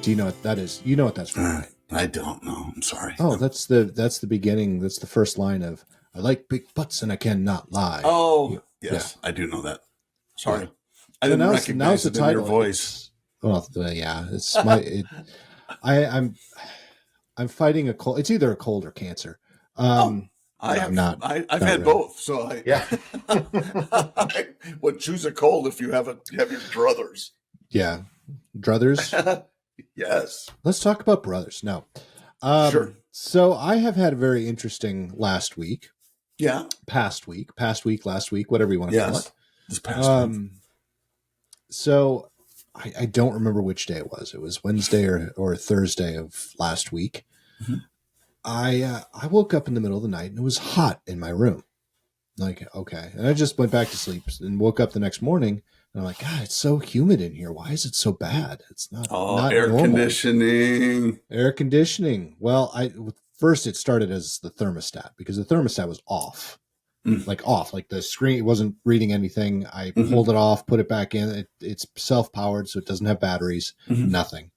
Do you know what that is? You know what that's from, right? I don't know. I'm sorry. Oh, that's the beginning. That's the first line of "I like big butts and I cannot lie." Oh, yes, I do know that. Sorry, Yeah. I didn't recognize the it in title. your voice. It's my. I'm fighting a cold. It's either a cold or cancer. I've not had really. both, so I would choose a cold if you have your druthers. Yeah, druthers. Yes. Let's talk about brothers. No. Sure. So I have had a very interesting last week. Yeah. Past week, last week, whatever you want to call it. This past week. So I don't remember which day it was. It was Wednesday or Thursday of last week. Mm-hmm. I woke up in the middle of the night and it was hot in my room. Like, okay. And I just went back to sleep and woke up the next morning and I'm like, God, it's so humid in here. Why is it so bad? It's not air normal. conditioning. Air conditioning. Well, first it started as the thermostat because the thermostat was off. Like the screen wasn't reading anything. I pulled it off, put it back in. It's self-powered, so it doesn't have batteries, nothing.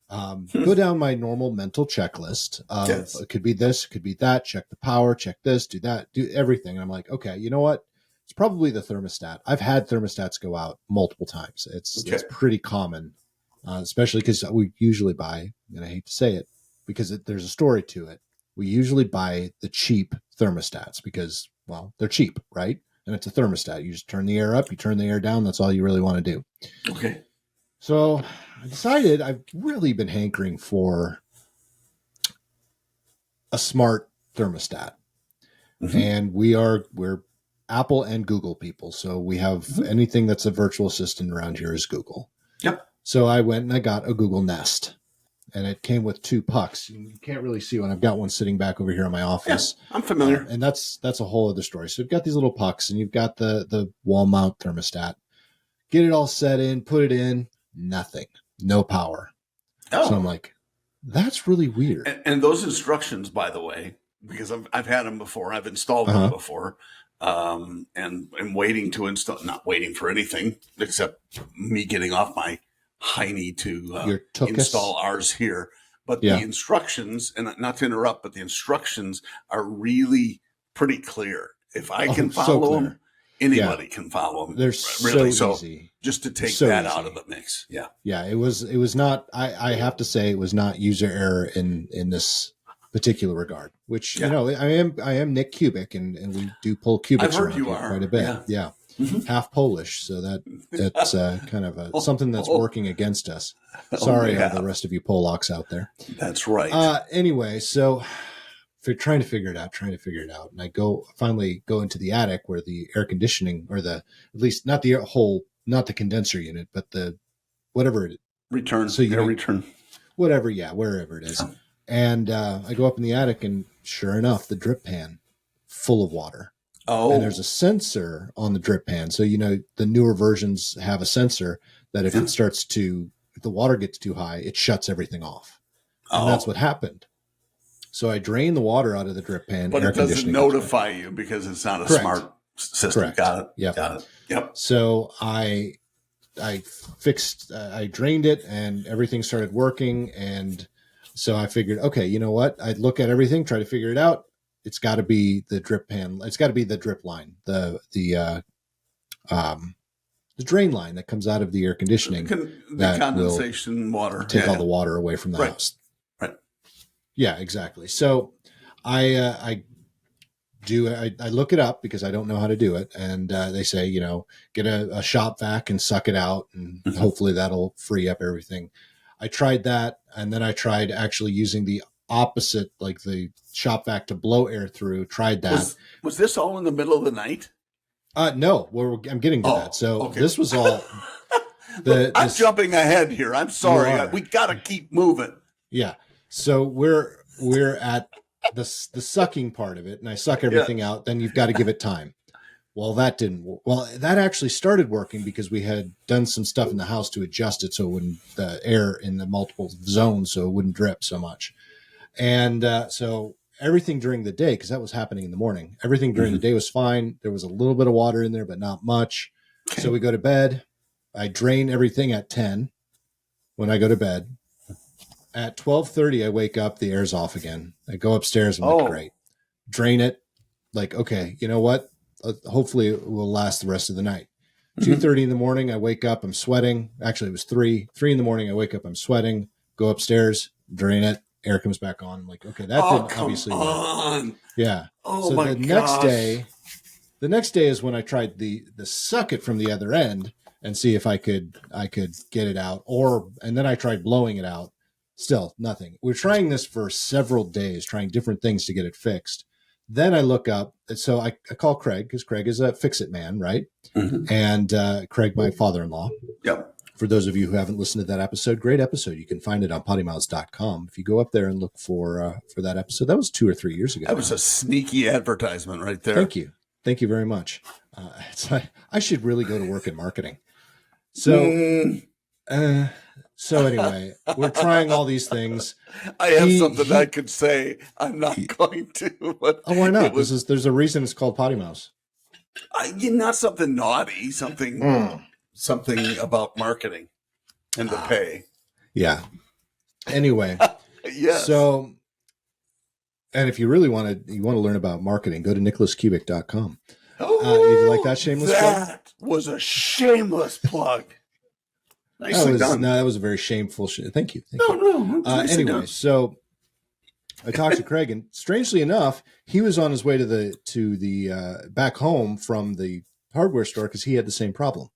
Go down my normal mental checklist of it could be this, it could be that, check the power, check this, do that, do everything. And I'm like, okay, you know what? It's probably the thermostat. I've had thermostats go out multiple times. It's pretty common, especially because we usually buy, and I hate to say it, because there's a story to it. We usually buy the cheap thermostats because, well, they're cheap, right? And it's a thermostat. You just turn the air up, you turn the air down. That's all you really want to do. Okay. So I decided I've really been hankering for a smart thermostat. And we're Apple and Google people. So we have anything that's a virtual assistant around here is Google. Yep. So I went and I got a Google Nest. And it came with 2 pucks. You can't really see one. I've got one sitting back over here in my office. Yeah, I'm familiar. And that's a whole other story. So you've got these little pucks and you've got the wall mount thermostat. Get it all set in, put it in, nothing. No power. Oh. So I'm like, that's really weird. And those instructions, by the way, because I've had them before. I've installed them before. And I'm waiting to install, not waiting for anything except me getting off my hiney to install ours here. But the instructions, and not to interrupt, but the instructions are really pretty clear. If I can follow them, anybody can follow them. They're really so easy. Just to take that out of the mix. Yeah. Yeah. It was not, I have to say it was not user error in this particular regard, which, you know, I am Nick Cubic and we do pull cubics around here quite a bit. Yeah. Half Polish, so that's kind of something that's working against us. Sorry, all the rest of you Polacks out there. That's right. Anyway, so for trying to figure it out, and I finally go into the attic where the air conditioning, or at least not the condenser unit, but the whatever it is. Return. So air return. Whatever, wherever it is. And I go up in the attic, and sure enough, the drip pan full of water. Oh. And there's a sensor on the drip pan. So, you know, the newer versions have a sensor that if if the water gets too high, it shuts everything off. And that's what happened. So I drain the water out of the drip pan. But it doesn't notify you because it's not a smart system. Correct. Got it. Yep. Got it. Yep. So I drained it and everything started working. And so I figured, okay, you know what? I'd look at everything, try to figure it out. It's got to be the drip pan. It's got to be the drip line, the drain line that comes out of the air conditioning. The condensation water. Take all the water away from the house. Right. Yeah, exactly. So I look it up because I don't know how to do it. And they say, you know, get a shop vac and suck it out. And hopefully that'll free up everything. I tried that. And then I tried actually using the opposite, like the shop vac to blow air through. Tried that. Was this all in the middle of the night? No, I'm getting to that. So this was all. I'm jumping ahead here. I'm sorry. We got to keep moving. Yeah. So we're at the sucking part of it, and I suck everything out. Then you've got to give it time. Well, that didn't work. Well, that actually started working because we had done some stuff in the house to adjust it so it wouldn't the air in the multiple zones so it wouldn't drip so much. And so everything during the day, because that was happening in the morning, everything during the day was fine. There was a little bit of water in there, but not much. Okay. So we go to bed. I drain everything at 10 when I go to bed. At 12:30, I wake up, the air's off again. I go upstairs, I'm like, Oh. great. Drain it. Like, okay, you know what? Hopefully it will last the rest of the night. 2:30 in the morning, I wake up, I'm sweating. Actually, it was 3 in the morning, I wake up, I'm sweating, go upstairs, drain it, air comes back on. I'm like, okay, that didn't obviously work. Yeah. Oh So my gosh. the next day is when I tried the suck it from the other end and see if I could get it out, and then I tried blowing it out. Still nothing. We're trying this for several days, trying different things to get it fixed. Then I look up, so I call Craig, because Craig is a fix-it man, right? Mm-hmm. And Craig, my father-in-law. Yep. For those of you who haven't listened to that episode, great episode. You can find it on PoddiMouths.com. If you go up there and look for that episode, that was 2 or 3 years ago. That was a sneaky advertisement right there. Thank you very much. I should really go to work in marketing. So, so anyway, we're trying all these things. I have something I could say. I'm not going to. But why not? There's a reason it's called PoddiMouths. Not something naughty. Something about marketing and the pay. Yeah. Anyway. Yes. So, and if you really want to learn about marketing, go to nicholascubic.com. You like that shameless plug? That was a shameless plug. Nicely done. No, that was a very shameful. Thank you. No. Anyway, so I talked to Craig, and strangely enough, he was on his way to the back home from the hardware store because he had the same problem.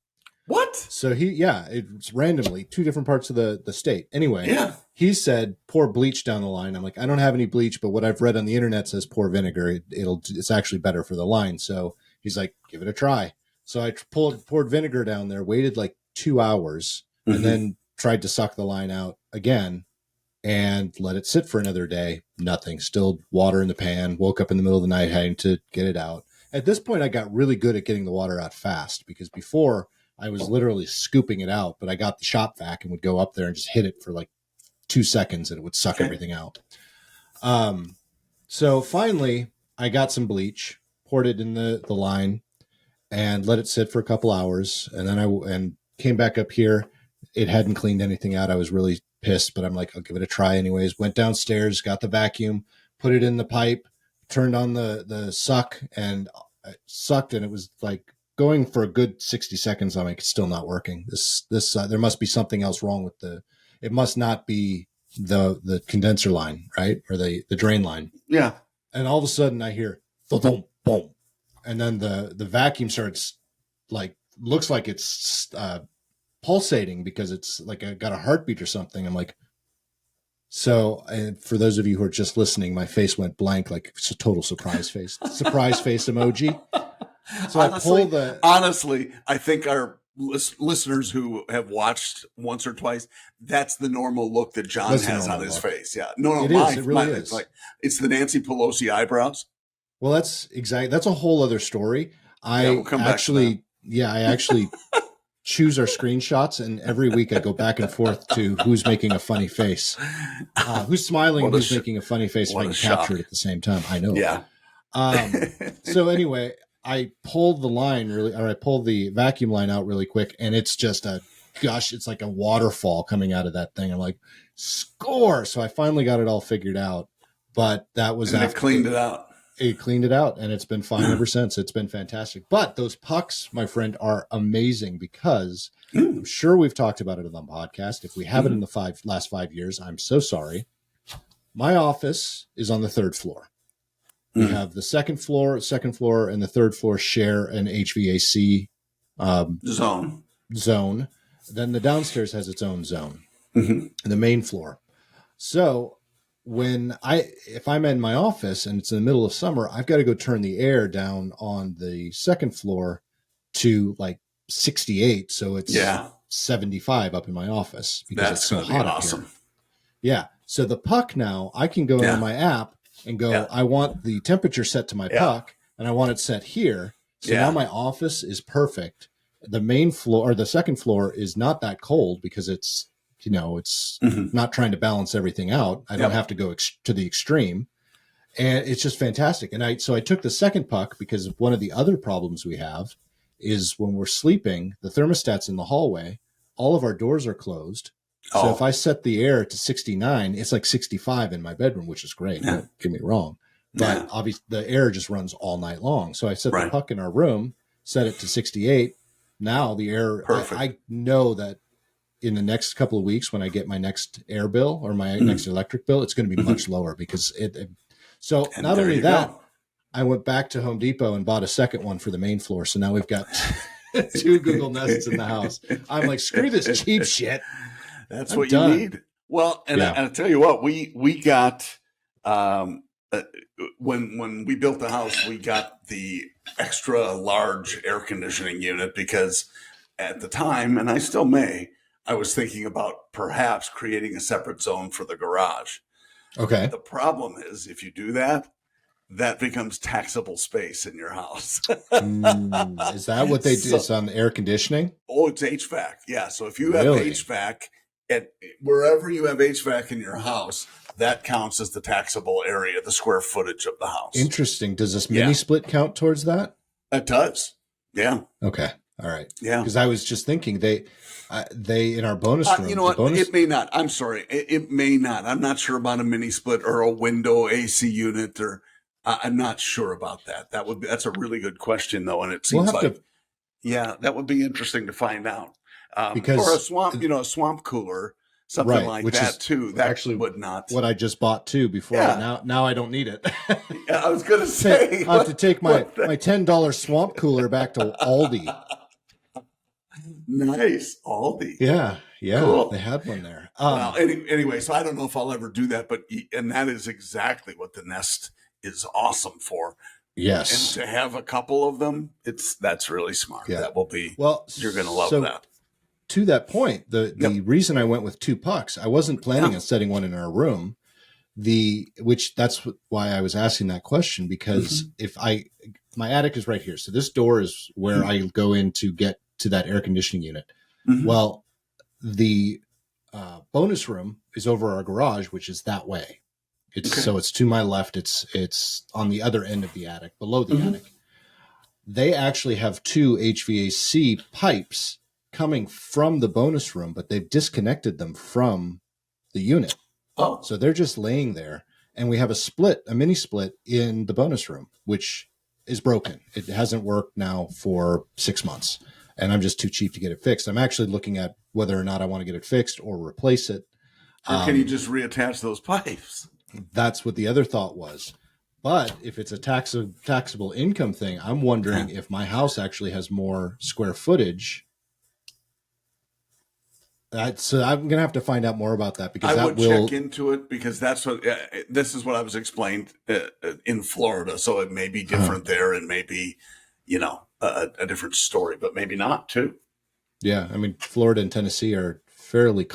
What? So it's randomly 2 different parts of the state. Anyway, he said pour bleach down the line. I'm like, I don't have any bleach, but what I've read on the internet says pour vinegar. It's actually better for the line. So he's like, give it a try. So I poured vinegar down there, waited like 2 hours, and then tried to suck the line out again and let it sit for another day. Nothing. Still water in the pan. Woke up in the middle of the night having to get it out. At this point, I got really good at getting the water out fast, because before I was literally scooping it out, but I got the shop vac and would go up there and just hit it for like 2 seconds and it would suck everything out. So finally I got some bleach, poured it in the line, and let it sit for a couple hours. And then I came back up here. It hadn't cleaned anything out. I was really pissed, but I'm like, I'll give it a try anyways. Went downstairs, got the vacuum, put it in the pipe, turned on the suck, and it sucked. And it was like going for a good 60 seconds. I'm like, it's still not working. This there must be something else wrong with it must not be the condenser line, right? Or the drain line. Yeah. And all of a sudden I hear boom, boom. And then the vacuum starts looks like it's pulsating, because it's like got a heartbeat or something. I'm like, and for those of you who are just listening, my face went blank, like it's a total surprise face emoji. So honestly, I think our listeners who have watched once or twice, that's the normal look that John has on his face. Yeah. No, it really is. It's like, it's the Nancy Pelosi eyebrows. Well, that's a whole other story. I actually choose our screenshots, and every week I go back and forth to who's making a funny face, who's smiling, who's making a funny face, if I can capture it at the same time. I know. Yeah. So anyway, I pulled the vacuum line out really quick, and it's just it's like a waterfall coming out of that thing. I'm like, score. So I finally got it all figured out, but that was after it cleaned it out. It cleaned it out, and it's been fine ever since. It's been fantastic. But those pucks, my friend, are amazing, because I'm sure we've talked about it on the podcast. If we haven't in the last 5 years, I'm so sorry. My office is on the 3rd floor. We have the second floor, and the 3rd floor share an HVAC zone. Then the downstairs has its own zone, the main floor. So if I'm in my office and it's in the middle of summer, I've got to go turn the air down on the 2nd floor to like 68. So it's 75 up in my office, because it's so hot up here. Yeah. So the puck now, I can go into my app and go, I want the temperature set to my puck, and I want it set here. So now my office is perfect. The main floor, or the 2nd floor, is not that cold, because it's not trying to balance everything out. I don't have to go to the extreme, and it's just fantastic. And so I took the 2nd puck, because one of the other problems we have is when we're sleeping, the thermostat's in the hallway, all of our doors are closed, So if I set the air to 69, it's like 65 in my bedroom, which is great. Yeah. Don't get me wrong. But obviously the air just runs all night long. So I set the puck in our room, set it to 68. Now the air, I know that in the next couple of weeks when I get my next air bill or my next electric bill, it's going to be much lower because so and not only that, I went back to Home Depot and bought a second one for the main floor. So now we've got 2 Google Nests in the house. I'm like, screw this cheap shit. That's what you need. Well, and I tell you what, we got when we built the house, we got the extra large air conditioning unit because at the time, and I still may, I was thinking about perhaps creating a separate zone for the garage. Okay. The problem is if you do that, that becomes taxable space in your house. Is that what they do? It's on the air conditioning? Oh, it's HVAC. Yeah. So if you have HVAC, and wherever you have HVAC in your house, that counts as the taxable area, the square footage of the house. Interesting. Does this mini split count towards that? It does. Yeah. Okay. All right. Yeah. Because I was just thinking they in our bonus room. You know what? It may not. I'm sorry. It may not. I'm not sure about a mini split or a window AC unit, or I'm not sure about that. That's a really good question though, and it seems that would be interesting to find out. Because or a swamp cooler, something like that too. That actually would not. What I just bought too before. Now I don't need it. Yeah, I was going to say I have to take my $10 swamp cooler back to Aldi. Nice, Aldi. Yeah, cool. They had one there. Well, anyway, so I don't know if I'll ever do that, and that is exactly what the Nest is awesome for. Yes, and to have a couple of them, that's really smart. Yeah. That will be you're going to love that. To that point, the reason I went with 2 pucks, I wasn't planning on setting one in our room. That's why I was asking that question, because my attic is right here. So this door is where I go in to get to that air conditioning unit. Well, the bonus room is over our garage, which is that way. So it's to my left. It's on the other end of the attic, below the attic. They actually have 2 HVAC pipes coming from the bonus room, but they've disconnected them from the unit. Oh, so they're just laying there, and we have a mini split in the bonus room, which is broken. It hasn't worked now for 6 months, and I'm just too cheap to get it fixed. I'm actually looking at whether or not I want to get it fixed or replace it. Or can you just reattach those pipes? That's what the other thought was. But if it's a taxable income thing, I'm wondering if my house actually has more square footage. So I'm going to have to find out more about that, because I would check into it, because that's what this is what I was explained in Florida. So it may be different there, and maybe a different story, but maybe not too. Yeah, I mean, Florida and Tennessee are fairly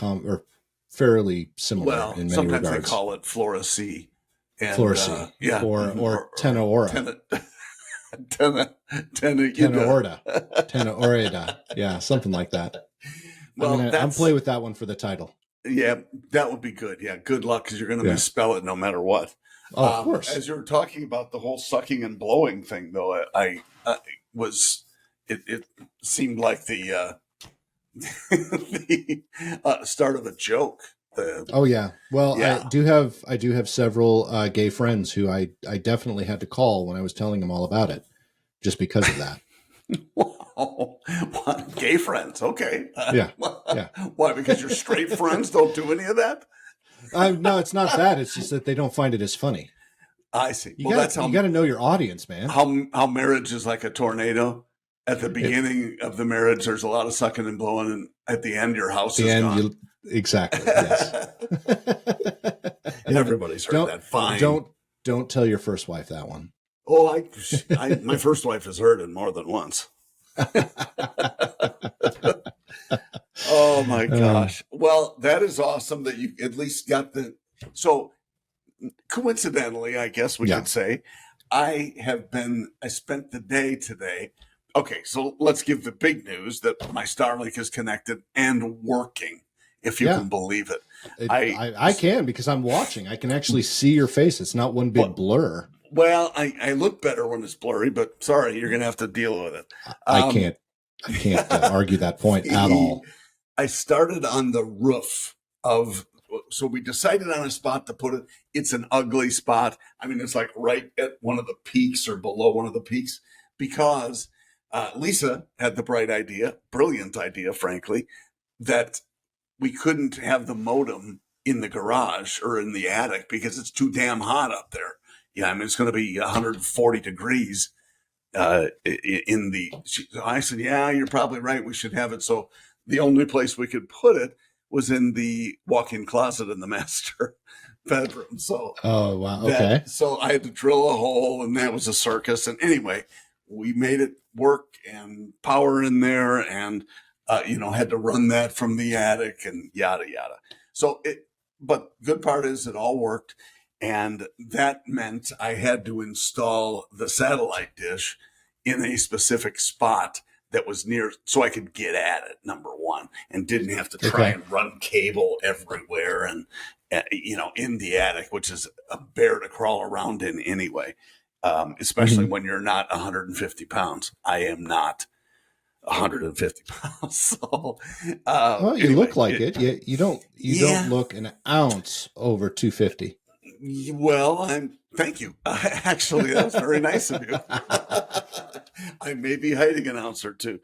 similar in many sometimes regards. They call it Flora C. Flora C. Or Tenorita. Tenorita. Yeah, something like that. Well, I'm playing with that one for the title. Yeah, that would be good. Yeah, good luck, because you're going to misspell it no matter what. Oh, of course. As you were talking about the whole sucking and blowing thing, though, it seemed like the start of a joke. Well, I do have several gay friends who I definitely had to call when I was telling them all about it, just because of that. Wow. Gay friends? Okay. Yeah. Why? Because your straight friends don't do any of that? No, it's not that. It's just that they don't find it as funny. I see. You got to know your audience, man. How marriage is like a tornado. At the beginning of the marriage, there's a lot of sucking and blowing, and at the end, your house is gone. Exactly. Yes. Everybody's heard that. Fine. Don't tell your first wife that one. Oh, my first wife has heard it more than once. Oh my gosh. Well, that is awesome that you at least got so coincidentally, I guess we could say, I spent the day today. Okay, so let's give the big news that my Starlink is connected and working, if you can believe it. I can, because I'm watching. I can actually see your face. It's not one big blur. Well, I look better when it's blurry, but sorry, you're going to have to deal with it. I can't argue that point at all. I started on the roof of, so we decided on a spot to put it. It's an ugly spot. I mean, it's like right at one of the peaks or below one of the peaks, because Lisa had the brilliant idea, frankly, that we couldn't have the modem in the garage or in the attic because it's too damn hot up there. Yeah, I mean, it's going to be 140 degrees in the. I said, yeah, you're probably right. We should have it. So the only place we could put it was in the walk-in closet in the master bedroom. So, oh wow, okay. So I had to drill a hole, and that was a circus. And anyway, we made it work and power in there, and had to run that from the attic and yada yada. So but good part is it all worked, and that meant I had to install the satellite dish in a specific spot that was near, so I could get at it, number one, and didn't have to try and run cable everywhere and, in the attic, which is a bear to crawl around in anyway, especially when you're not 150 pounds. I am not 150 pounds. So, well, you look like it. You don't look an ounce over 250. Well, thank you. Actually, that's very nice of you. I may be hiding an ounce or two.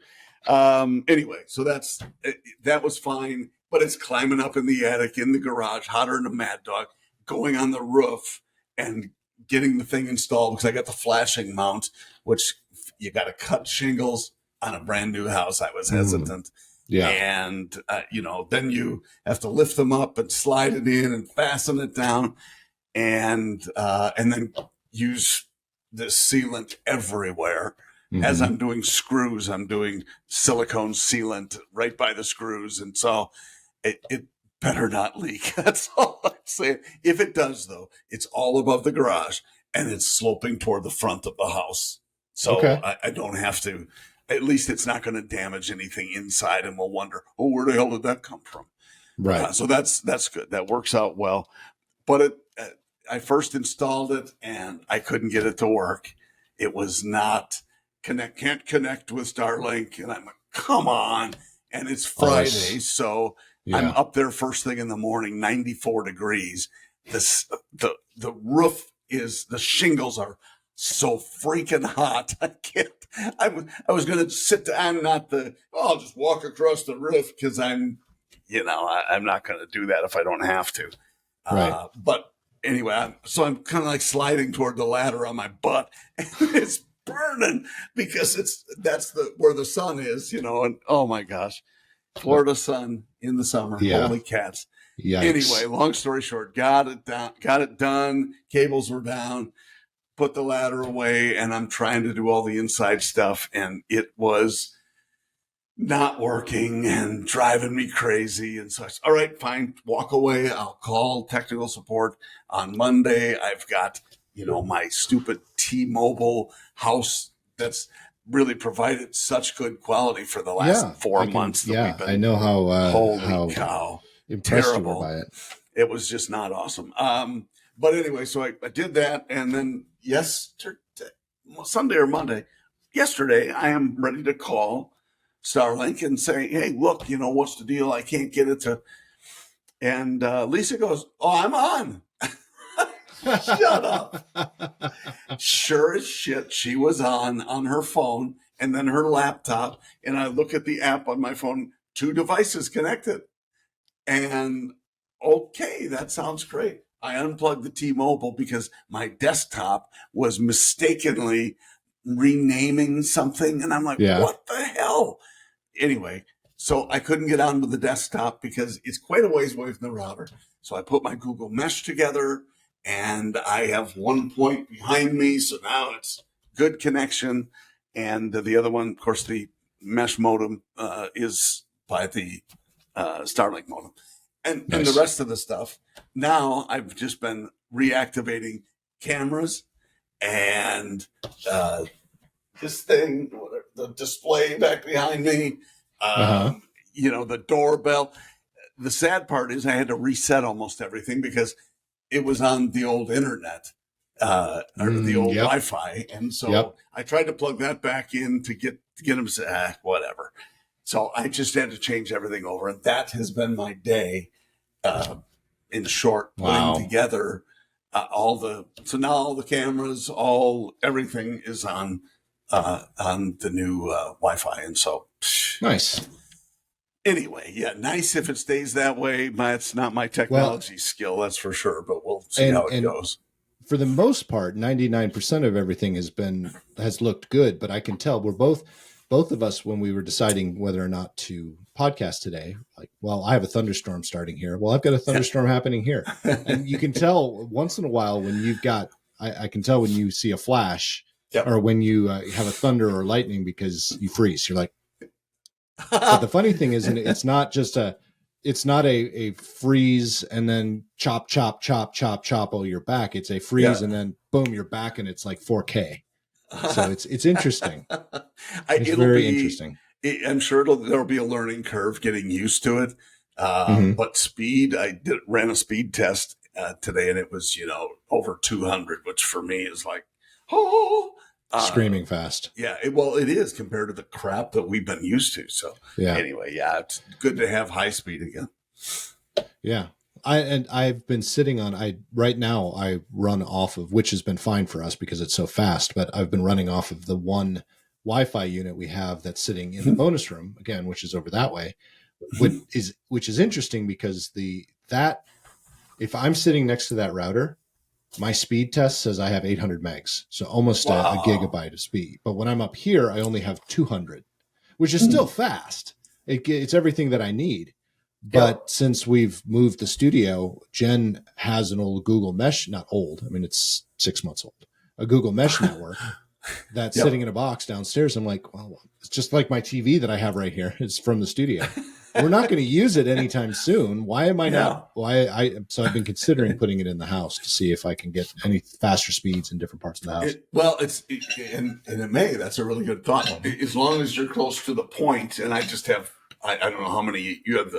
Anyway, so that was fine, but it's climbing up in the attic, in the garage, hotter than a mad dog, going on the roof and getting the thing installed, because I got the flashing mount, which you got to cut shingles on a brand new house. I was hesitant. Yeah. And, then you have to lift them up and slide it in and fasten it down. And then use this sealant everywhere. As I'm doing screws, I'm doing silicone sealant right by the screws. And so it better not leak. That's all I'm saying. If it does, though, it's all above the garage and it's sloping toward the front of the house. So I don't have to, at least it's not going to damage anything inside, and we'll wonder, where the hell did that come from? Right. So that's good. That works out well. But I first installed it and I couldn't get it to work. It was not can't connect with Starlink. And I'm like, come on. And it's Friday. So I'm up there first thing in the morning, 94 degrees. The roof the shingles are so freaking hot. I can't, I was going to sit down, I'll just walk across the roof, because I'm not going to do that if I don't have to. Right. But anyway, I'm kind of like sliding toward the ladder on my butt, and it's burning because that's where the sun is, and oh my gosh, Florida sun in the summer. Yeah. Holy cats. Yikes. Anyway, long story short, got it done. Cables were down, put the ladder away, and I'm trying to do all the inside stuff, and it was not working and driving me crazy. And so I said, all right, fine, walk away. I'll call technical support on Monday. I've got, my stupid T-Mobile house that's really provided such good quality for the last 4 months. That we've been, I know how, holy cow, terrible by it. It was just not awesome. But anyway, so I did that. And then Sunday or Monday, yesterday, I am ready to call Starlink and say, hey, look, what's the deal? I can't get it to. And Lisa goes, oh, I'm on. Shut up. Sure as shit, she was on her phone and then her laptop. And I look at the app on my phone, 2 devices connected. And okay, that sounds great. I unplugged the T-Mobile because my desktop was mistakenly renaming something. And I'm like, what the hell? Anyway, so I couldn't get onto the desktop because it's quite a ways away from the router. So I put my Google Mesh together, and I have one point behind me. So now it's good connection. And the other one, of course, the mesh modem is by the Starlink modem. And the rest of the stuff, now I've just been reactivating cameras and this thing, the display back behind me, the doorbell. The sad part is I had to reset almost everything because it was on the old internet or the old Wi-Fi. And so I tried to plug that back in to get them to say, whatever. So I just had to change everything over. And that has been my day. in short, putting together so now all the cameras, everything is on the new Wi-Fi. And so nice. Anyway, yeah, nice if it stays that way. It's not my technology skill, that's for sure, but we'll see how it goes. For the most part, 99% of everything has looked good, but I can tell we're both of us, when we were deciding whether or not to podcast today, like, well, I have a thunderstorm starting here. Well, I've got a thunderstorm happening here. And you can tell once in a while when you've got, I can tell when you see a flash or when you have a thunder or lightning, because you freeze. You're like, but the funny thing is, it's not a freeze and then chop, chop, chop, chop, chop. Oh, you're back. It's a freeze and then boom, you're back, and it's like 4K. So it's interesting. It's very interesting. I'm sure there'll be a learning curve getting used to it. But speed, ran a speed test today, and it was, over 200, which for me is like, screaming fast. Yeah, it is compared to the crap that we've been used to. So anyway, it's good to have high speed again. Yeah. I've been sitting on, right now I run off of, which has been fine for us because it's so fast, but I've been running off of the one Wi-Fi unit we have that's sitting in the bonus room again, which is over that way, which is interesting because if I'm sitting next to that router, my speed test says I have 800 megs. So almost a gigabyte of speed. But when I'm up here, I only have 200, which is still fast. It's everything that I need. But since we've moved the studio, Jen has an old Google Mesh, not old, I mean, it's 6 months old, a Google Mesh network that's sitting in a box downstairs. I'm like, well, it's just like my TV that I have right here. It's from the studio. We're not going to use it anytime soon. Why am I not? So I've been considering putting it in the house to see if I can get any faster speeds in different parts of the house. And it may, that's a really good thought. As long as you're close to the point, and I just have, I don't know how many you have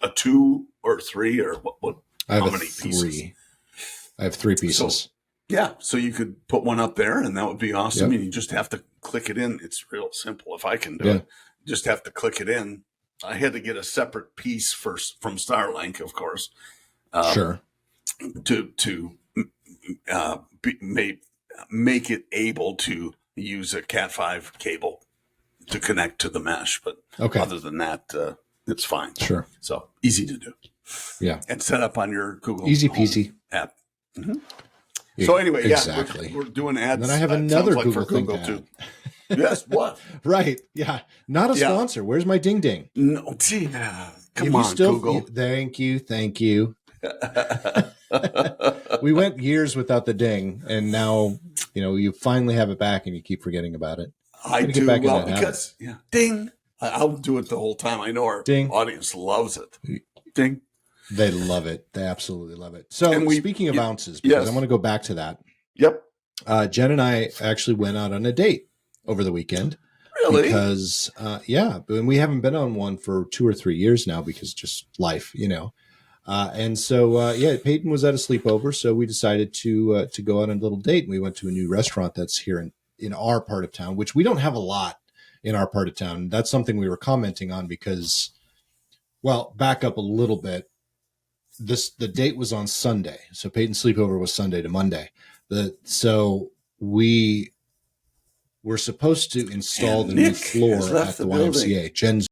a 2 or 3 or what? I have how many 3. Pieces? I have 3 pieces. So you could put one up there, and that would be awesome. And you just have to click it in. It's real simple. If I can do it, just have to click it in. I had to get a separate piece first from Starlink, of course. Sure. To make it able to use a Cat5 cable to connect to the mesh, but other than that, it's fine. Sure. So easy to do. Yeah. And set up on your Google Easy peasy app. So anyway, exactly. We're doing ads. And then I have another Google thing too. Yes, what? Right. Yeah. Not a sponsor. Where's my ding ding? No, come on, Google. Thank you. We went years without the ding, and now you finally have it back, and you keep forgetting about it. I do because ding. I'll do it the whole time. I know our audience loves it. Ding. They love it. They absolutely love it. So speaking of ounces, because I want to go back to that. Yep. Jen and I actually went out on a date over the weekend. Really? Because, and we haven't been on one for 2 or 3 years now because just life, and so, Peyton was at a sleepover. So we decided to go on a little date. And we went to a new restaurant that's here in our part of town, which we don't have a lot in our part of town. That's something we were commenting on because, back up a little bit. The date was on Sunday. So Peyton's sleepover was Sunday to Monday. So we were supposed to install the new floor at the YMCA. Jen's.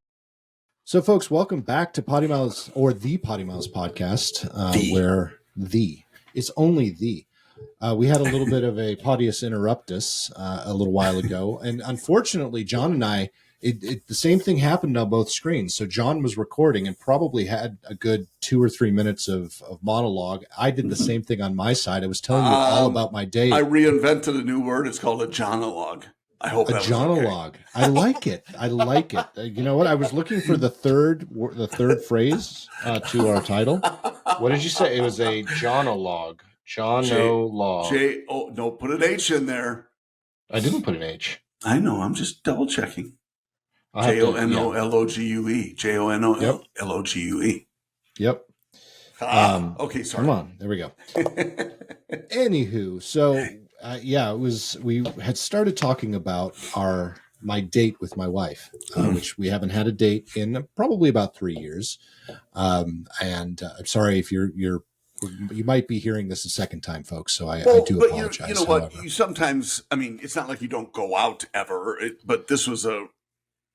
So folks, welcome back to PoddiMouths, or the PoddiMouths podcast, where it's only the. We had a little bit of a Poddious interruptus a little while ago. And unfortunately, John and I, the same thing happened on both screens. So John was recording and probably had a good 2 or 3 minutes of monologue. I did the same thing on my side. I was telling you all about my day. I reinvented a new word. It's called a Jonologue. I hope that was Jonologue. Okay. I like it. You know what? I was looking for the third phrase to our title. What did you say? It was a Jonologue. Jonologue. No, put an H in there. I didn't put an H. I know. I'm just double checking. Jonologue. Jonologue. Yep. Okay, sorry. Come on. There we go. Anywho, so it was. We had started talking about my date with my wife, which we haven't had a date in probably about 3 years. And I'm sorry if you might be hearing this a second time, folks. So I do but apologize. you know what? However, You sometimes, I mean, it's not like you don't go out ever, but this was this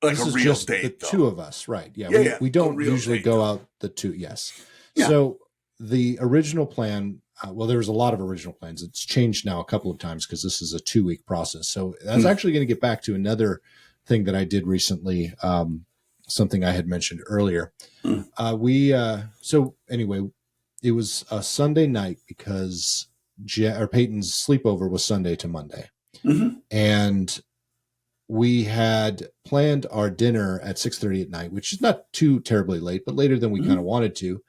a is real just the date, two though. of us, right? Yeah, Yeah, we a don't real usually date, go though. out the two. Yes. Yeah. So the original plan, well, there was a lot of original plans. It's changed now a couple of times because this is a 2-week process. So that's actually going to get back to another thing that I did recently. Something I had mentioned earlier. So anyway, it was a Sunday night because Peyton's sleepover was Sunday to Monday. And we had planned our dinner at 6:30 at night, which is not too terribly late, but later than we kind of wanted to,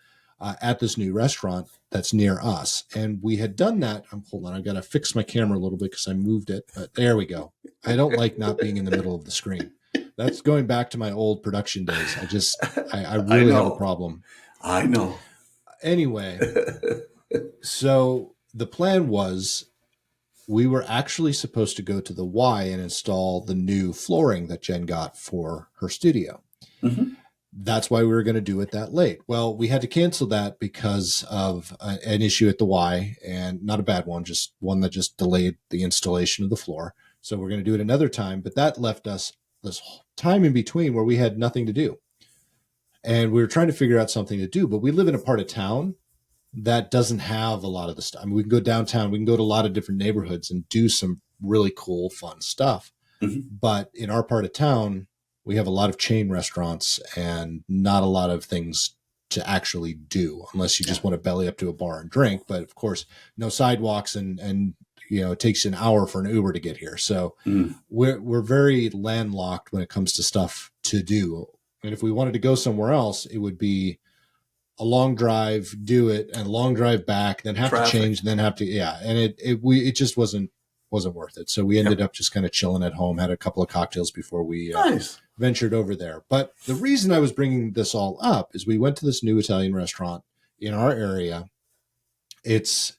at this new restaurant that's near us. And we had done that. Hold on, I got to fix my camera a little bit because I moved it. But there we go. I don't like not being in the middle of the screen. That's going back to my old production days. I really have a problem. I know. Anyway, so the plan was we were actually supposed to go to the Y and install the new flooring that Jen got for her studio. That's why we were going to do it that late. Well, we had to cancel that because of an issue at the Y, and not a bad one, just one that just delayed the installation of the floor. So we're going to do it another time, but that left us this time in between where we had nothing to do. And we were trying to figure out something to do, but we live in a part of town that doesn't have a lot of the stuff. I mean, we can go downtown, we can go to a lot of different neighborhoods and do some really cool, fun stuff. But in our part of town, we have a lot of chain restaurants and not a lot of things to actually do unless you just want to belly up to a bar and drink. But of course, no sidewalks and it takes an hour for an Uber to get here. So we're very landlocked when it comes to stuff to do. And if we wanted to go somewhere else, it would be a long drive, do it, and a long drive back, then have to change, and then have to, and it just wasn't worth it. So we ended up just kind of chilling at home, had a couple of cocktails before we ventured over there. But the reason I was bringing this all up is we went to this new Italian restaurant in our area. It's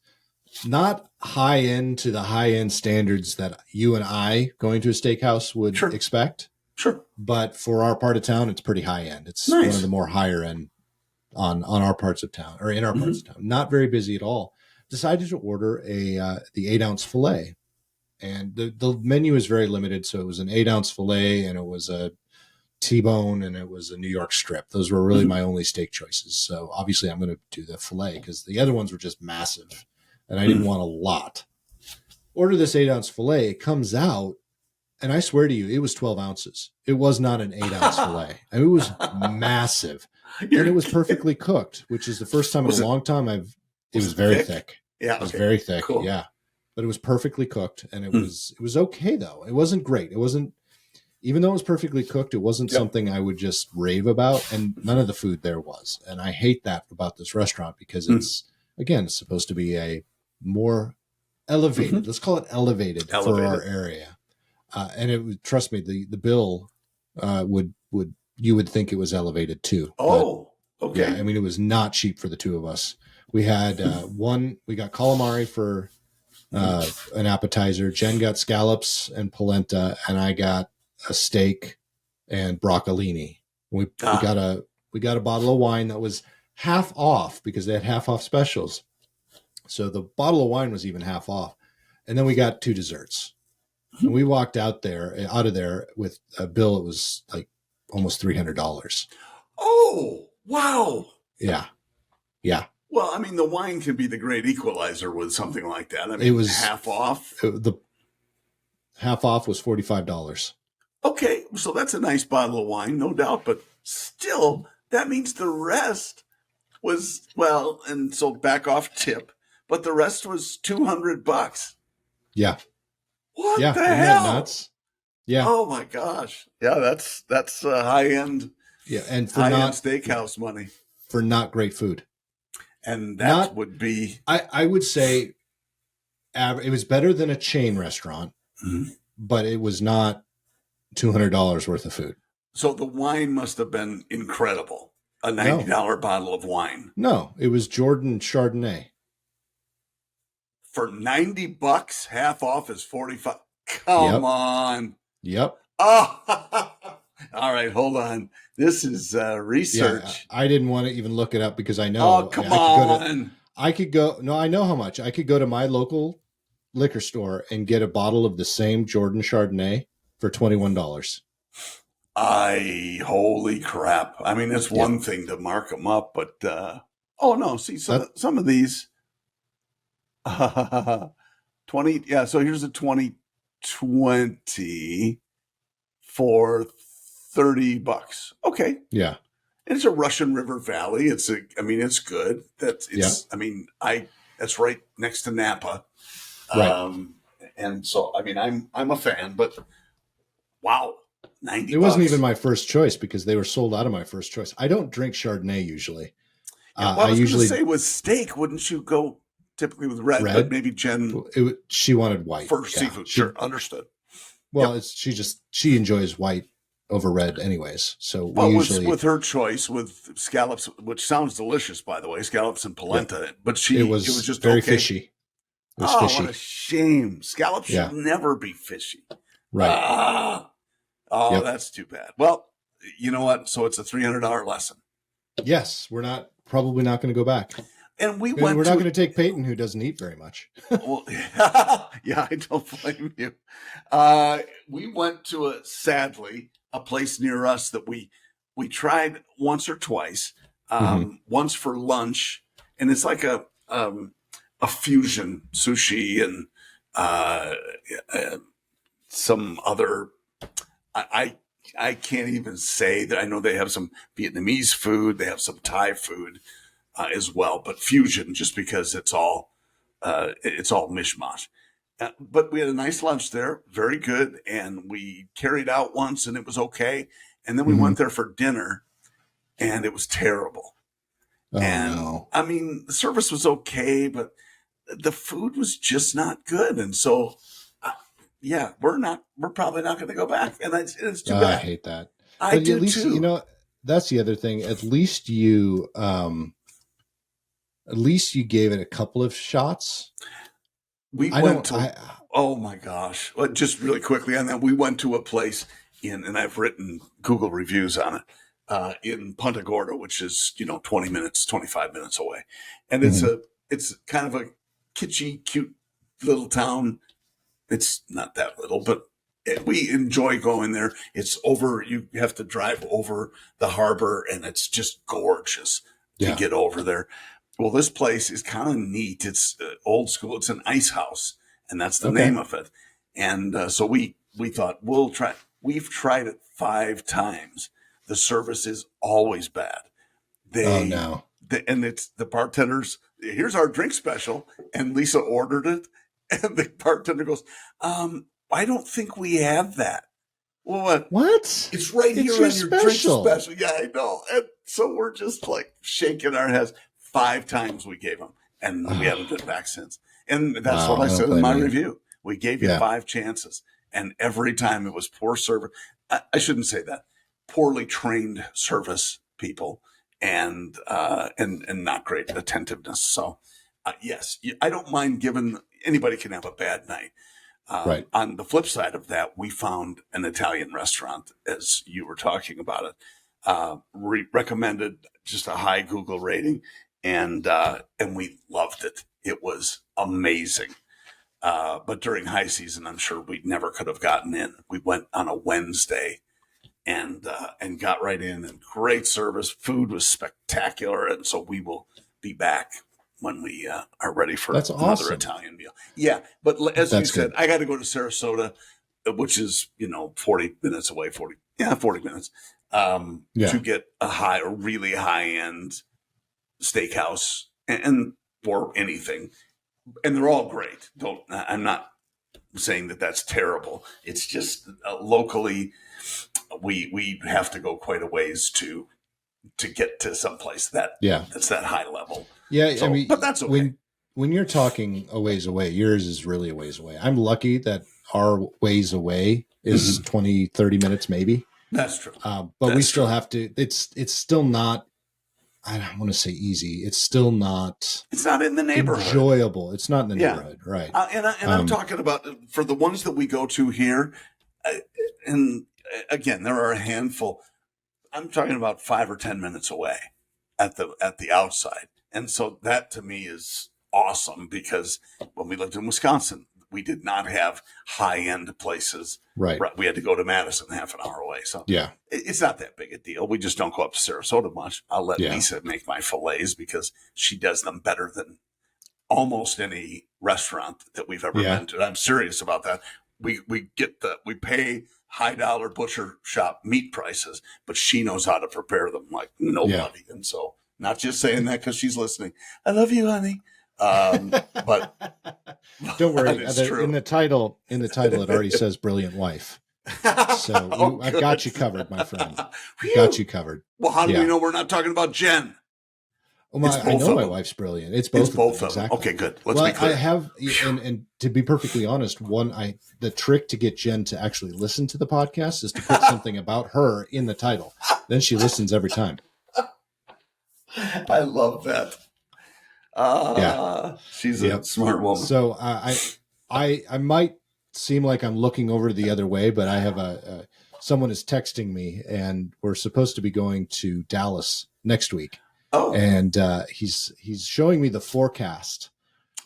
not high end to the high end standards that you and I going to a steakhouse would expect. Sure. But for our part of town, it's pretty high end. It's one of the more higher end on our parts of town, or in our parts of town. Not very busy at all. Decided to order the 8-ounce filet, and the menu is very limited. So it was an 8-ounce filet, and it was a T-bone, and it was a New York strip. Those were really my only steak choices. So obviously I'm going to do the filet because the other ones were just massive, and I didn't want a lot. Order this 8-ounce filet. It comes out, and I swear to you, it was 12 ounces. It was not an 8-ounce filet. I mean, it was massive. And it was perfectly cooked, which is the first time in a long time it was very thick. Yeah. It was very thick. Cool. Yeah. But it was perfectly cooked, and it was okay though. It wasn't great. It wasn't, even though it was perfectly cooked, it wasn't something I would just rave about, and none of the food there was. And I hate that about this restaurant because it's supposed to be a more elevated, let's call it elevated for our area. And it would, trust me, the bill you would think it was elevated too. Oh, okay. Yeah, I mean, it was not cheap for the two of us. We had we got calamari for an appetizer. Jen got scallops and polenta, and I got a steak and broccolini. We got a bottle of wine that was half off because they had half off specials. So the bottle of wine was even half off. And then we got 2 desserts. And we walked out of there with a bill that was like almost $300. Oh, wow. Yeah. Yeah. Well, I mean, the wine can be the great equalizer with something like that. I mean, it was half off. The half off was $45. Okay. So that's a nice bottle of wine, no doubt. But still, that means the rest was, well, and so back off tip, but the rest was $200. Yeah. What the hell? Isn't that nuts? Yeah. Oh my gosh. Yeah, that's high end. Yeah, and for high-end steakhouse money for not great food. And that would be, I would say, it was better than a chain restaurant, but it was not $200 worth of food. So the wine must have been incredible. A $90 bottle of wine. No, it was Jordan Chardonnay. For $90, half off is $45. Come on. Yep. Oh, all right. Hold on. This is Yeah, research. I didn't want to even look it up because I Oh, know come I could go to, on. no, I know how much. I could go to my local liquor store and get a bottle of the same Jordan Chardonnay for $21. Holy crap. I mean, it's Yeah. one thing to mark them up, but oh no, see That, some of these 20, yeah, so here's a 2020 for $30. Okay. yeah. And it's a Russian River Valley. I mean, it's good. Yeah. I mean, that's right next to Napa. Right. And so, I mean, I'm a fan, but wow, 90 It wasn't bucks. even my first choice because they were sold out of my first choice. I don't drink Chardonnay usually. Yeah, well, I I was going to usually say with steak, wouldn't you go typically with red? But red. maybe Jen She wanted white. for Yeah. seafood. Sure, understood. Well, Yep. she enjoys white over red anyways. So we Well, usually, with her choice with scallops, which sounds delicious, by the way, scallops and yeah, polenta. But it it was was just very okay. fishy. It was Oh, what a fishy. shame! Scallops Yeah. should never be fishy. Right. Oh, Yep. that's too bad. Well, you know what? So it's a $300 lesson, Yes. Probably not going to go back. and we We're went not to. going to take Peyton, who doesn't eat very much. Well, yeah, I don't blame you. We went to sadly a place near us that we tried once or twice. Mm-hmm. Once for lunch, and it's like a fusion sushi and uh, uh, some other. I I can't even say that I know they have some Vietnamese food, they have some Thai food as well, but fusion just because it's all mishmash. But we had a nice lunch there, very good, and we carried out once, and it was okay. And then we Mm-hmm. went there for dinner, and it was terrible. Oh And no. I mean, the service was okay, but the food was just not good. And so, uh, yeah, we're probably not going to go back, and it's too I bad. hate that. I But at do least, too. that's the other thing. At least you gave it a couple of shots. We I went don't, to, oh my gosh. Well, just really quickly on that, we went to a place and I've written Google reviews on it, in Punta Gorda, which is, 20 minutes, 25 minutes away. And Mhm. it's kind of a kitschy, cute little town. It's not that little, but we enjoy going there. You have to drive over the harbor and it's just gorgeous to Yeah. get over there. Well, this place is kind of neat. It's old school. It's an ice house, and that's the Okay. name of it. And so we thought we'll try. We've tried it 5 times. The service is always bad. Oh They, no. and it's the bartenders. Here's our drink special, and Lisa ordered it, and the bartender goes, "I don't think we have that." Well, what? What? It's right It's here your on your drink special. special. Yeah, I know. And so we're just like shaking our heads. 5 times we gave them, and we haven't been back since. And that's Wow, what I I don't said in blame my you. review. We gave you Yeah. 5 chances, and every time it was poor service. I shouldn't say that. Poorly trained service people, and not great attentiveness. So, yes, I don't mind giving. Anybody can have a bad night. Right. On the flip side of that, we found an Italian restaurant, as you were talking about it. Recommended, just a high Google rating, and we loved it. It was amazing. But during high season, I'm sure we never could have gotten in. We went on a Wednesday and got right in, and great service. Food was spectacular, and so we will be back when we are ready for That's another awesome. Italian meal. Yeah, but as you That's said, good. I got to go to Sarasota, which is 40 minutes away. 40 minutes, Yeah. to get a really high end steakhouse and or anything, and they're all great. I'm not saying that that's terrible. It's just locally, we have to go quite a ways to get to someplace Yeah. that's that high level. Yeah. So, I mean, but that's okay. when you're talking a ways away, yours is really a ways away. I'm lucky that our ways away is 20, 30 minutes, maybe. That's true. But we still have to, it's still not, I don't want to say easy. It's still not. It's not in the neighborhood. Enjoyable. It's not in the neighborhood, right? And I'm talking about for the ones that we go to here, and again, there are a handful. I'm talking about 5 or 10 minutes away at the outside. And so that to me is awesome, because when we lived in Wisconsin, we did not have high end places. Right. We had to go to Madison, half an hour away. So Yeah. it's not that big a deal. We just don't go up to Sarasota much. I'll let Yeah. Lisa make my fillets because she does them better than almost any restaurant that we've ever been to. I'm serious about that. We pay high dollar butcher shop meat prices, but she knows how to prepare them like nobody. And so, not just saying that because she's listening. I love you, honey. But don't worry. In the title, it already says "brilliant wife." So I've got you covered, my friend. Got you covered. Well, how do we know we're not talking about Jen? Well, I know my wife's brilliant. It's both of them. Exactly. Okay, good. Let's be clear. I have, and to be perfectly honest, the trick to get Jen to actually listen to the podcast is to put something about her in the title. Then she listens every time. I love that. She's a smart woman. So I might seem like I'm looking over the other way, but I have someone is texting me, and we're supposed to be going to Dallas next week. Oh, and he's showing me the forecast,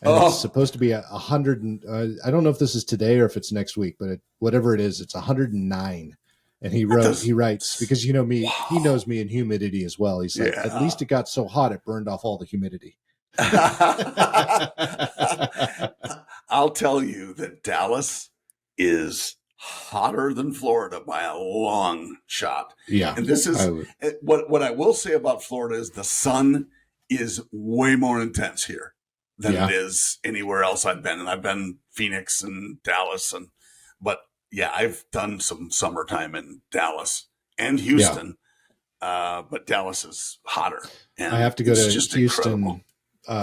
and it's supposed to be 100. I don't know if this is today or if it's next week, but whatever it is, it's 109. And he writes, because you know me, he knows me in humidity as well. He's like, at least it got so hot it burned off all the humidity. I'll tell you that Dallas is hotter than Florida by a long shot. Yeah. And this is what I will say about Florida is the sun is way more intense here than it is anywhere else I've been. And I've been Phoenix and Dallas, but I've done some summertime in Dallas and Houston. But Dallas is hotter. And I have to go to Houston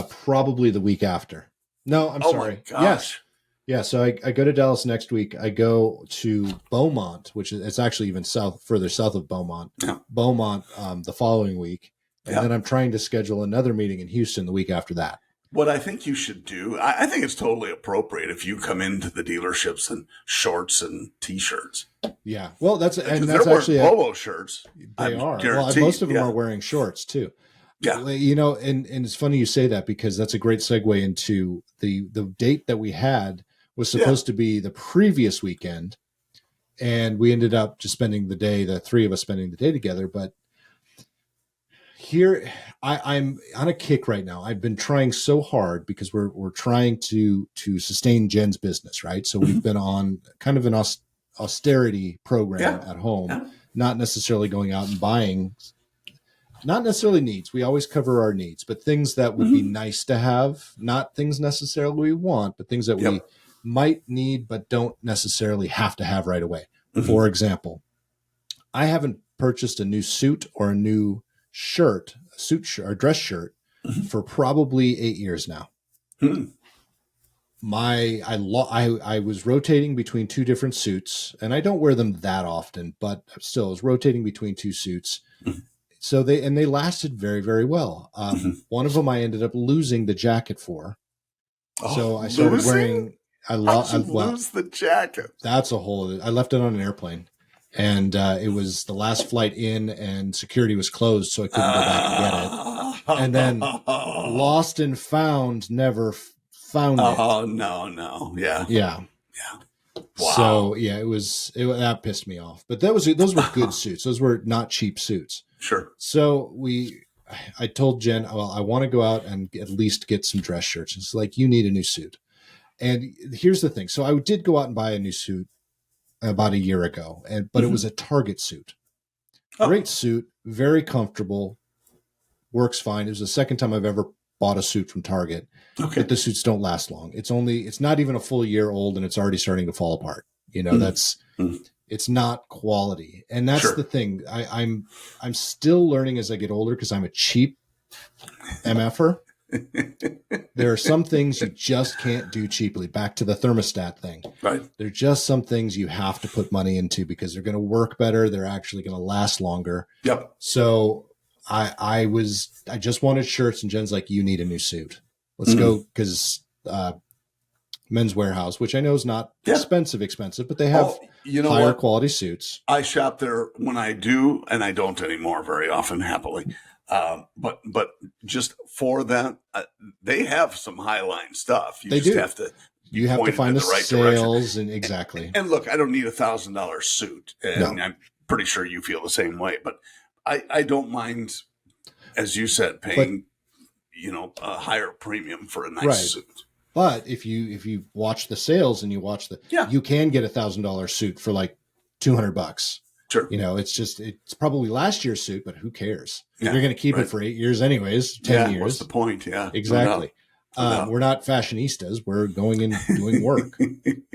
probably the week after. No, I'm sorry. My gosh. Yes. Yeah, so I go to Dallas next week. I go to Beaumont, which is it's actually even further south of Beaumont. Yeah. Beaumont the following week, and then I'm trying to schedule another meeting in Houston the week after that. What I think you should do, I think it's totally appropriate if you come into the dealerships in shorts and t-shirts. Yeah, well, that's actually polo shirts. They are. Well, most of them are wearing shorts too. Yeah. You know, and it's funny you say that, because that's a great segue into the date that we had was supposed to be the previous weekend, and we ended up just spending the day, the three of us spending the day together. But here I'm on a kick right now. I've been trying so hard because we're trying to sustain Jen's business, right? So we've been on kind of an austerity program at home, not necessarily going out and buying, not necessarily needs. We always cover our needs, but things that would be nice to have, not things necessarily we want, but things that we might need but don't necessarily have to have right away. For example, I haven't purchased a new suit or a new shirt, or dress shirt for probably 8 years now. I was rotating between two different suits, and I don't wear them that often, but still I was rotating between two suits. So they lasted very, very well. One of them I ended up losing the jacket for. So I started wearing. I lose the jacket. That's a whole. I left it on an airplane, and it was the last flight in, and security was closed, so I couldn't go back and get it. And then lost and found, never found it. Oh no, yeah. Wow. So that pissed me off. But those were good suits. Those were not cheap suits. Sure. So I told Jen, well, I want to go out and at least get some dress shirts. It's like, you need a new suit. And here's the thing. So I did go out and buy a new suit about a year ago, but it was a Target suit. Great suit, very comfortable, works fine. It was the second time I've ever bought a suit from Target. Okay. But the suits don't last long. It's not even a full year old, and it's already starting to fall apart. You know, it's not quality. And that's the thing. I'm still learning as I get older, because I'm a cheap MFer. There are some things you just can't do cheaply. Back to the thermostat thing. Right. There are just some things you have to put money into because they're going to work better. They're actually going to last longer. Yep. So I just wanted shirts, and Jen's like, you need a new suit. Let's go. Because Men's Warehouse, which I know is not Yeah. expensive, but they have you know higher what? quality suits. I shop there when I do, and I don't anymore very often, happily. But just for them, they have some highline stuff. You They just do. have to be You have to pointed find in the the right direction. sales, and exactly. And look, I don't need $1,000 suit, and No. I'm pretty sure you feel the same way. But I don't mind, as you said, But paying a higher premium for a nice right. suit. But if you watch the sales and you watch you can get $1,000 suit for like $200. Sure. It's probably last year's suit, but who cares? Yeah, You're going to keep right. it for 8 years anyways, 10 years. What's the point? Yeah, exactly. No doubt. We're not fashionistas. We're going and doing work.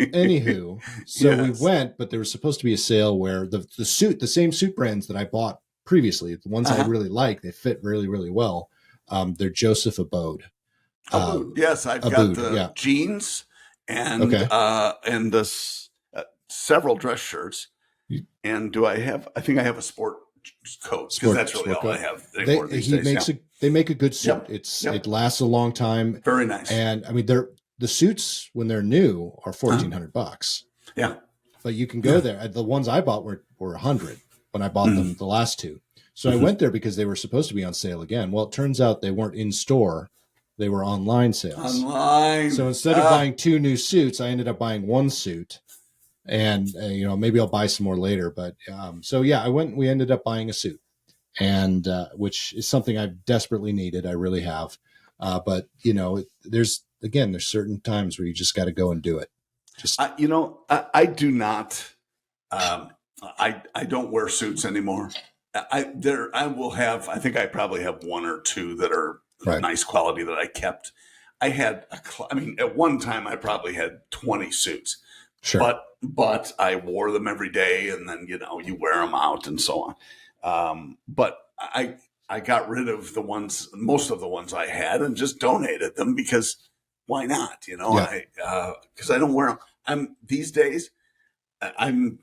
Anywho, so we went, but there was supposed to be a sale where the same suit brands that I bought previously, the ones I really like, they fit really, really well. They're Joseph Abode. Yes, I've got the jeans and the several dress shirts. And I think I have a sport coat, because that's really all I have anymore these days. They make a good suit. It lasts a long time. Very nice. And I mean, the suits when they're new are $1,400. Yeah. But you can go there. The ones I bought were $100 when I bought them the last two. So I went there because they were supposed to be on sale again. Well, it turns out they weren't in store. They were online sales. Online. So instead of buying 2 new suits, I ended up buying 1 suit. And, maybe I'll buy some more later. But we ended up buying a suit, and which is something I've desperately needed. I really have. But, there's certain times where you just got to go and do it. I do not. I don't wear suits anymore. I think I probably have 1 or 2 that are nice quality that I kept. I had, at one time I probably had 20 suits. Sure. But I wore them every day, and then, you wear them out and so on. But I got rid of most of the ones I had, and just donated them, because why not? Because I don't wear them. These days, I'm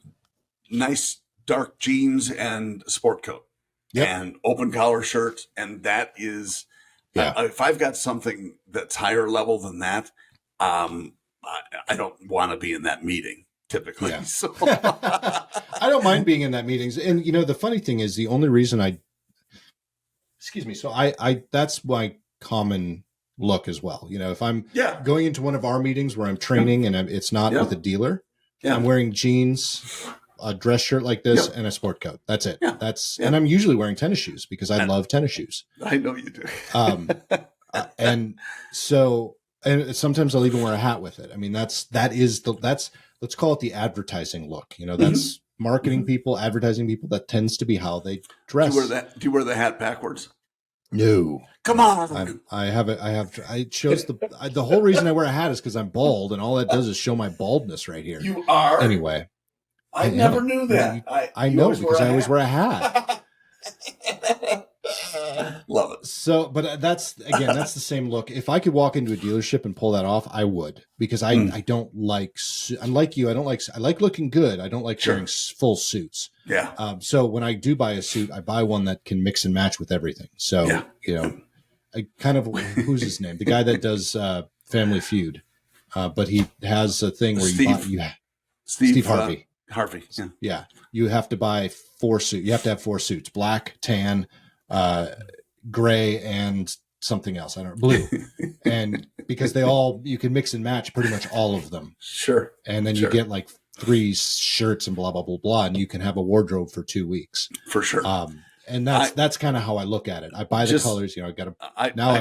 nice dark jeans and sport coat and open collar shirt. And that is, if I've got something that's higher level than that, I don't want to be in that meeting typically. Yeah. So. I don't mind being in that meetings. And, the funny thing is, the only reason so I that's my common look as well. If I'm going into one of our meetings where I'm training and it's not with a dealer, I'm wearing jeans, a dress shirt like this, and a sport coat. That's it. And I'm usually wearing tennis shoes because I love tennis shoes. I know you do. And so, and sometimes I'll even wear a hat with it. I mean, let's call it the advertising look. That's marketing people, advertising people. That tends to be how they dress. Do you wear the hat backwards? No. Come on. It shows the whole reason I wear a hat is because I'm bald, and all that does is show my baldness right here. You are? Anyway. I never knew that. I know, because I always wear a hat. Love it. So, but that's the same look. If I could walk into a dealership and pull that off, I would, because I don't like, I'm like you. I like looking good. I don't like wearing full suits. Yeah. So when I do buy a suit, I buy one that can mix and match with everything. So, I kind of, who's his name? The guy that does Family Feud. But he has a thing where Steve Harvey. Harvey. Yeah. You have to buy 4 suits. You have to have 4 suits: black, tan, gray, and something else. I don't know, blue. And because you can mix and match pretty much all of them. Sure. And then you get like 3 shirts and blah, blah, blah, blah. And you can have a wardrobe for 2 weeks. For sure. And that's kind of how I look at it. I buy the colors, I've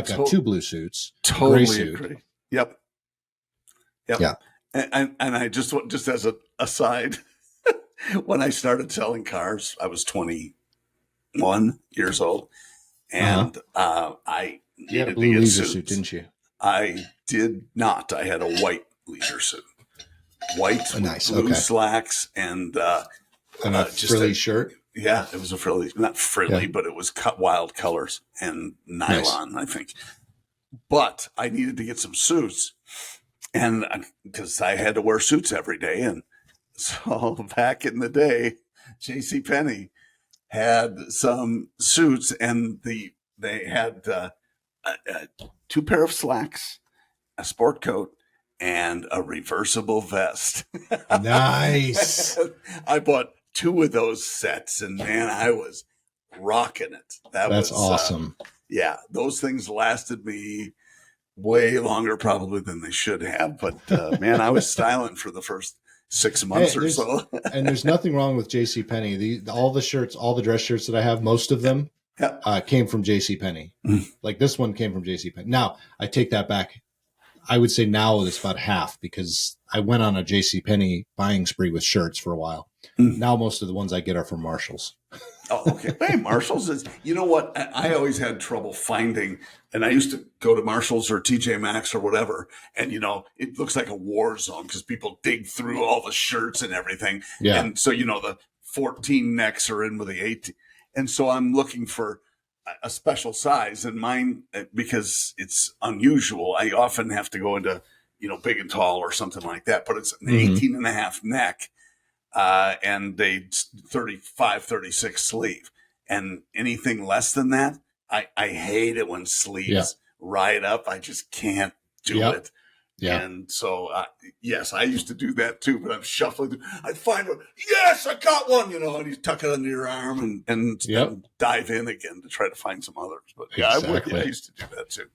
got 2 blue suits. Totally gray suit. agree. Yep. Yeah. And I just as an aside, when I started selling cars, I was 21 years old, and I you had a needed blue to get leisure suits. suit, didn't you? I did not. I had a white leisure suit, white nice. blue slacks, and a frilly shirt. Yeah, it was a frilly, not frilly, but it was cut wild colors and nylon, I think. But I needed to get some suits, and because I had to wear suits every day, and so back in the day, JCPenney had some suits, and they had 2 pair of slacks, a sport coat, and a reversible vest. Nice. I bought 2 of those sets, and man, I was rocking it. That's awesome. Yeah, those things lasted me way longer probably than they should have. But man, I was styling for the first 6 months or so. And there's nothing wrong with JCPenney. All the shirts, all the dress shirts that I have, most of them came from JCPenney. Like this one came from JCPenney. Now, I take that back. I would say now it's about half because I went on a JCPenney buying spree with shirts for a while. Now most of the ones I get are from Marshalls. Oh, okay. Hey, Marshalls is, you know what? I always had trouble finding, and I used to go to Marshalls or TJ Maxx or whatever, and, you know, it looks like a war zone because people dig through all the shirts and everything. Yeah. And so, you know, the 14 necks are in with the 18. And so I'm looking for a special size, and mine, because it's unusual, I often have to go into, you know, big and tall or something like that, but it's an 18 and a half neck. And a 35, 36 sleeve, and anything less than that, I hate it when sleeves ride up. I just can't do it. Yeah. And so, yes, I used to do that too, but I'm shuffling. I'd find one. Yes, I got one, you know, and you tuck it under your arm and dive in again to try to find some others. But yeah, exactly. I used to do that too.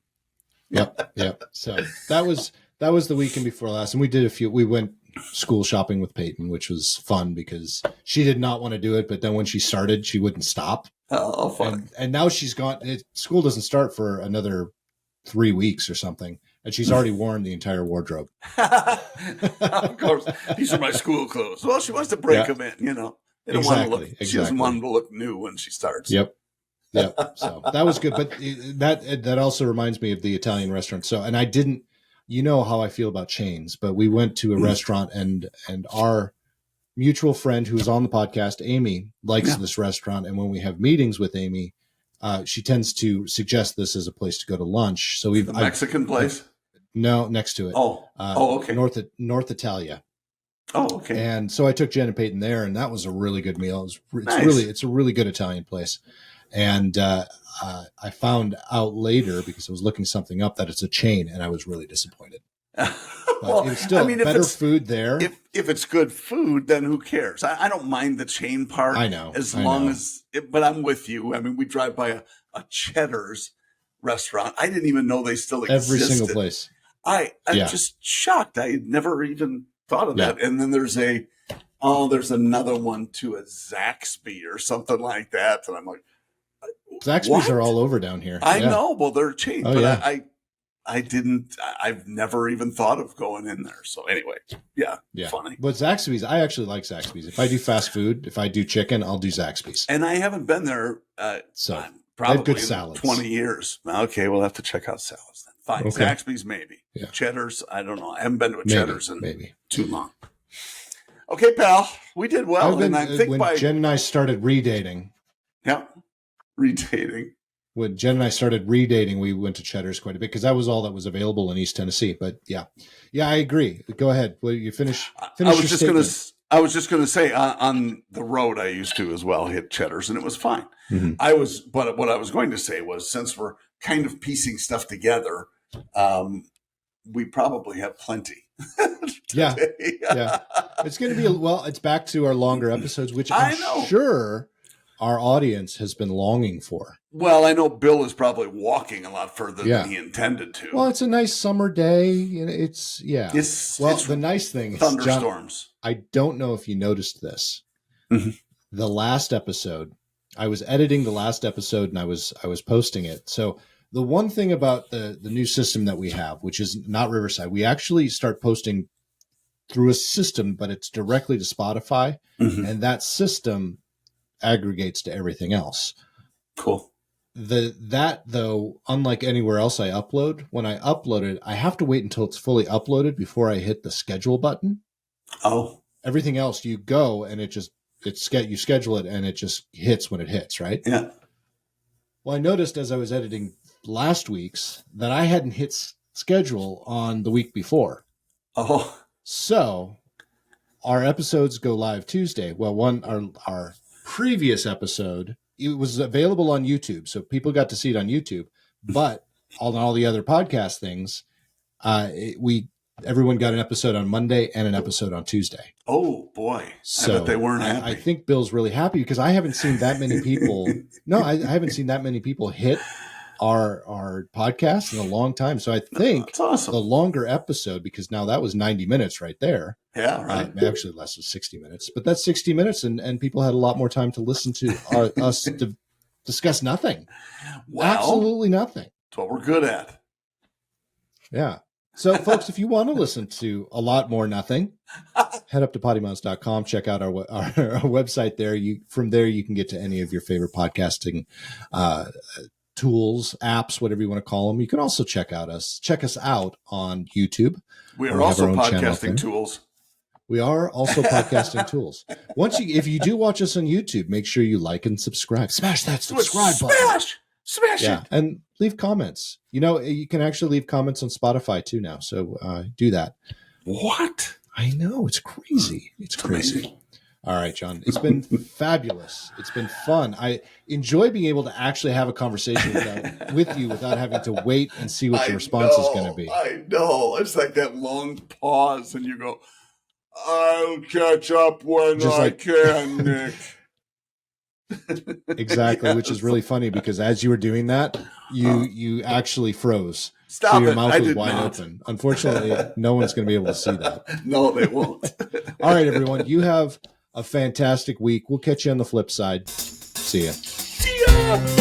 Yep. So that was the weekend before last. And we went school shopping with Peyton, which was fun because she did not want to do it, but then when she started, she wouldn't stop. Oh, fun. And now she's gone. School doesn't start for another 3 weeks or something, and she's already worn the entire wardrobe. Of course, these are my school clothes. Well, she wants to break them in, you know. She doesn't want to look new when she starts. Yep. So that was good, but that also reminds me of the Italian restaurant. So, and I didn't. You know how I feel about chains, but we went to a restaurant and our mutual friend who is on the podcast, Amy, likes this restaurant. And when we have meetings with Amy, she tends to suggest this as a place to go to lunch. So the Mexican place? No, next to it. Okay. North Italia. Oh, okay. And so I took Jen and Peyton there, and that was a really good meal. It's a really good Italian place. And I found out later because I was looking something up that it's a chain, and I was really disappointed. Well, it's still better food there. If it's good food, then who cares? I don't mind the chain part. I know. But I'm with you. I mean, we drive by a Cheddar's restaurant. I didn't even know they still existed. Every single place. I'm just shocked. I had never even thought of that. And then there's another one too, a Zaxby or something like that. And I'm like, Zaxby's are all over down here. I know. Well, they're cheap, but I've never even thought of going in there. So anyway, funny. But Zaxby's, I actually like Zaxby's. If I do fast food, if I do chicken, I'll do Zaxby's. And I haven't been there probably good salads. 20 years. Okay, we'll have to check out salads then. Fine. Okay. Zaxby's maybe. Yeah. Cheddar's, I don't know. I haven't been to a Cheddar's in too long. Okay, pal. We did well. When Jen and I started redating. Yeah. Redating. When Jen and I started redating, we went to Cheddar's quite a bit because that was all that was available in East Tennessee. But yeah, I agree. Go ahead. Well, you finish. I was just gonna say on the road I used to as well hit Cheddar's and it was fine. Mm-hmm. But what I was going to say was since we're kind of piecing stuff together, we probably have plenty. Yeah. It's going to be it's back to our longer episodes, which I'm sure our audience has been longing for. Well, I know Bill is probably walking a lot further than he intended to. Well, it's a nice summer day. The nice thing is thunderstorms. John, I don't know if you noticed this. Mm-hmm. The last episode, I was editing the last episode and I was posting it. So the one thing about the new system that we have, which is not Riverside, we actually start posting through a system, but it's directly to Spotify. Mm-hmm. And that system aggregates to everything else. Cool. That though, unlike anywhere else I upload, when I upload it, I have to wait until it's fully uploaded before I hit the schedule button. Oh. Everything else you go and you schedule it and it just hits when it hits, right? Yeah. Well, I noticed as I was editing last week's that I hadn't hit schedule on the week before. Oh. So our episodes go live Tuesday. Well, our previous episode, it was available on YouTube, so people got to see it on YouTube. But on all the other podcast things, we everyone got an episode on Monday and an episode on Tuesday. Oh boy. So I bet they weren't happy. I think Bill's really happy because I haven't seen that many people. No, I haven't seen that many people hit our podcast in a long time. So I think That's awesome. the longer episode, because now that was 90 minutes right there. Yeah, right. Actually less than 60 minutes, but that's 60 minutes and people had a lot more time to listen to us to discuss nothing. Wow. Absolutely nothing. That's what we're good at. Yeah. So folks, if you want to listen to a lot more nothing, head up to PoddiMouths.com, check out our website there. From there, you can get to any of your favorite podcasting tools, apps, whatever you want to call them. You can also check us out on YouTube. We are also podcasting tools. We are also podcasting tools. If you do watch us on YouTube, make sure you like and subscribe. Smash that subscribe button. Smash it. And leave comments. You can actually leave comments on Spotify too now. So do that. What? I know. It's crazy. It's crazy. Amazing. All right, John. It's been fabulous. It's been fun. I enjoy being able to actually have a conversation with you without having to wait and see what your response is going to be. I know. It's like that long pause and you go, I'll catch up when I can, Nick. Exactly, yes. Which is really funny because as you were doing that, you actually froze. Stop so your it. mouth was wide open. Unfortunately, no one's going to be able to see that. No, they won't. All right, everyone. You have a fantastic week. We'll catch you on the flip side. See ya. See ya.